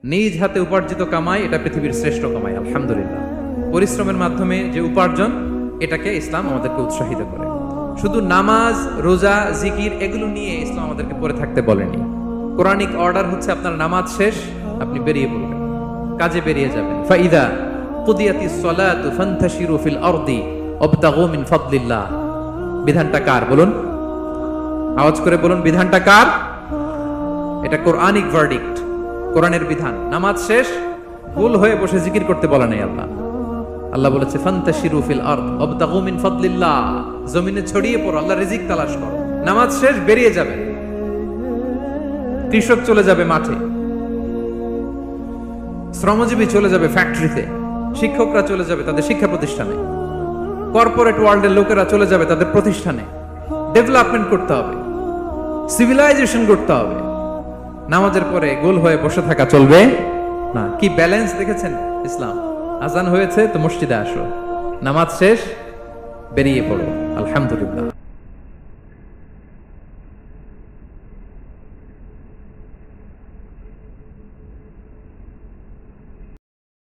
নিজ হাতে উপার্জিত কামাই এটা পৃথিবীর শ্রেষ্ঠ কামাই, আলহামদুলিল্লাহ। পরিশ্রমের মাধ্যমে যে উপার্জন, এটাকে ইসলাম আমাদেরকে উৎসাহিত করে। শুধু নামাজ, রোজা, জিকির এগুলো নিয়ে ইসলাম আমাদেরকে পড়ে থাকতে বলেনি। কোরআনিক অর্ডার হচ্ছে আপনার নামাজ শেষ, আপনি বেরিয়ে পড়বেন, কাজে বেরিয়ে যাবেন। ফাইদা কুদিয়াতিস সালাতু ফান্তাশিরু ফিল আরদি ওয়াবতাগু মিন ফাদলিল্লাহ। বিধানটা কার বলুন? আওয়াজ করে বলুন, বিধানটা কার? এটা কোরআনিক ভার্ডিক্ট, কোরআনের বিধান। নামাজ শেষ, ভুল হয়ে বসে জিকির করতে বলা নেই আল্লাহ। আল্লাহ বলেছে ফান্তাশিরু ফিল আরদ ওয়াবতাগু মিন ফাদলিল্লাহ, জমিনে ছড়িয়ে পড়ো, আল্লাহর রিজিক তালাশ করো। নামাজ শেষ, বেরিয়ে যাবে। কৃষক চলে যাবে মাঠে, শ্রমজীবী চলে যাবে ফ্যাক্টরিতে, শিক্ষকরা চলে যাবে তাদের শিক্ষা প্রতিষ্ঠানে, কর্পোরেট ওয়ার্ল্ডের লোকেরা চলে যাবে তাদের প্রতিষ্ঠানে। ডেভেলপমেন্ট করতে হবে, সিভিলাইজেশন করতে হবে। নামাজের পরে গোল হয়ে বসে থাকা চলবে না। কি ব্যালেন্স দেখেছেন ইসলাম? আজান হয়েছে তো মসজিদে আসো, নামাজ শেষ বেরিয়ে পড়ো, আলহামদুলিল্লাহ।